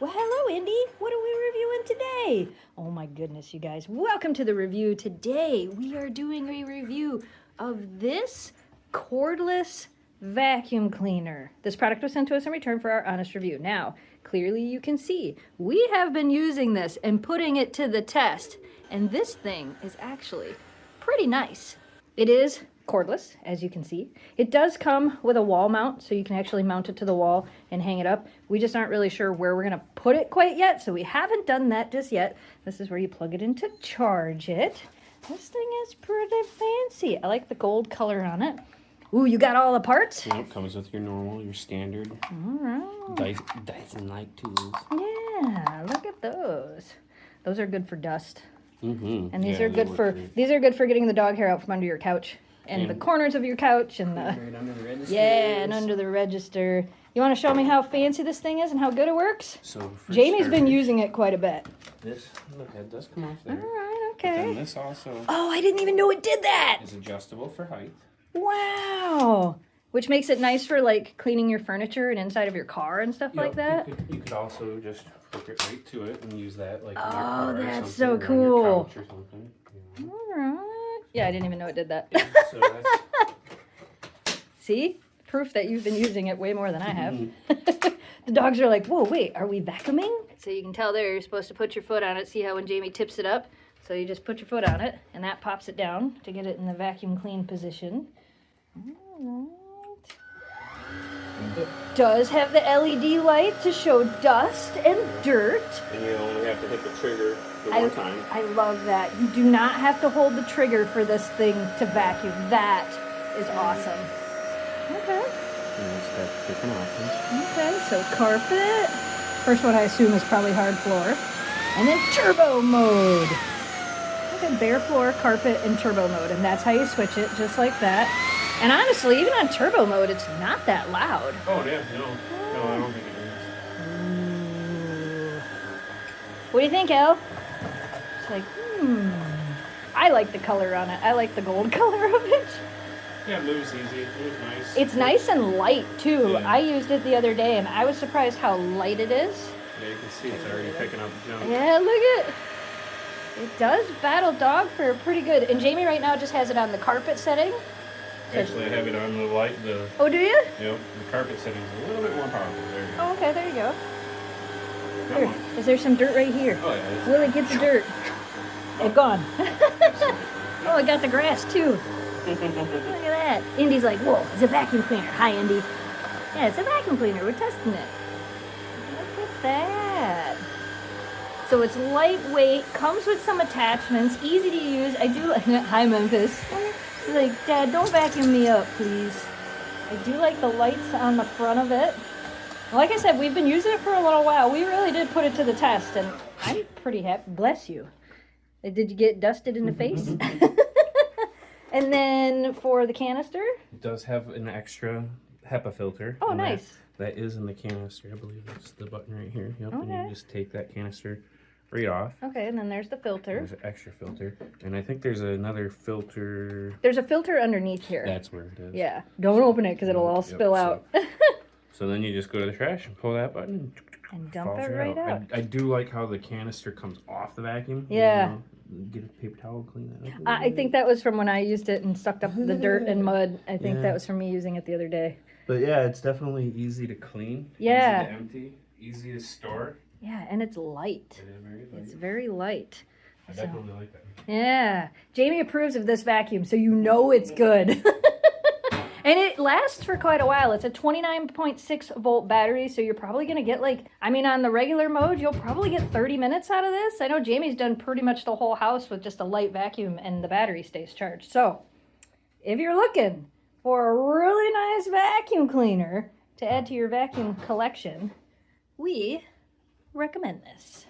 Well, hello, Indy. What are we reviewing today? Oh my goodness, you guys. Welcome to the review. Today, we are doing a review of this cordless vacuum cleaner. This product was sent to us in return for our honest review. Now, clearly you can see, we have been using this and putting it to the test. And this thing is actually pretty nice. It is cordless, as you can see. It does come with a wall mount, so you can actually mount it to the wall and hang it up. We just aren't really sure where we're gonna put it quite yet, so we haven't done that just yet. This is where you plug it in to charge it. This thing is pretty fancy. I like the gold color on it. Ooh, you got all the parts? Yeah, it comes with your normal, your standard Dyson-like tools. Yeah, look at those. Those are good for dust. Mm-hmm. And these are good for getting the dog hair out from under your couch. And the corners of your couch and the right under the register. Yeah, and under the register. You want to show me how fancy this thing is and how good it works? So Jamie's been using it quite a bit. This, look, it does come off there. All right, But okay. then this also Oh, I didn't even know it did that. is adjustable for height. Wow. Which makes it nice for like cleaning your furniture and inside of your car and stuff like that. You could also just hook it right to it and use that like in your Oh, car or that's something, so or on your cool. couch or something. All right. Yeah, I didn't even know it did that. Yeah, so that's, See? Proof that you've been using it way more than I have. The dogs are like, whoa, wait, are we vacuuming? So you can tell there you're supposed to put your foot on it. See how when Jamie tips it up? So you just put your foot on it, and that pops it down to get it in the vacuum clean position. All right. It does have the LED light to show dust and dirt. and you only have to hit the trigger the one time. I love that. You do not have to hold the trigger for this thing to vacuum. That is awesome. Okay. And it's got different options. Okay, so carpet. First one I assume is probably hard floor. And then turbo mode. Okay, bare floor, carpet, and turbo mode. And that's how you switch it, just like that. And honestly, even on turbo mode, it's not that loud. Oh yeah, no, I don't think it is. Ooh. What do you think, El? It's like, I like the color on it. I like the gold color of it. Yeah, it moves easy. It moves nice. It's nice and light, too. Yeah. I used it the other day, and I was surprised how light it is. Yeah, you can see it's already picking up junk. Yeah, look at it. It does battle dog for pretty good. And Jamie right now just has it on the carpet setting. Actually, I have it on the light. Oh, do you? The carpet setting is a little bit more powerful. There you go. Oh, okay, there you go. Come Here, on. is there some dirt right here? Oh yeah. Will it get the dirt? It's gone. Oh, I got the grass too. Look at that. Indy's like, whoa, it's a vacuum cleaner. Hi, Indy. Yeah, it's a vacuum cleaner. We're testing it. Look at that. So it's lightweight, comes with some attachments, easy to use. I do like, hi Memphis. She's like, Dad, don't vacuum me up, please. I do like the lights on the front of it. Like I said, we've been using it for a little while. We really did put it to the test, and I'm pretty happy. Bless you. Did you get dusted in the face? And then for the canister. It does have an extra HEPA filter. Oh, and nice. That is in the canister. I believe that's the button right here. Yep. Okay. And you just take that canister right off. Okay, and then there's the filter. There's an extra filter. And I think there's another filter. There's a filter underneath here. That's where it is. Yeah, don't open it because it'll all spill out. So then you just go to the trash and pull that button And dump falls it right out. I do like how the canister comes off the vacuum. Yeah. You know, get a paper towel, clean that up. I think that was from when I used it and sucked up the dirt and mud. I think that was from me using it the other day. But yeah, it's definitely easy to clean. Yeah. Easy to empty. Easy to store. Yeah, and it's light. It is very light. It's very light. I definitely like that. Yeah. Jamie approves of this vacuum, so you know it's good. And it lasts for quite a while. It's a 29.6 volt battery, so you're probably going to get on the regular mode, you'll probably get 30 minutes out of this. I know Jamie's done pretty much the whole house with just a light vacuum and the battery stays charged. So, if you're looking for a really nice vacuum cleaner to add to your vacuum collection, we recommend this.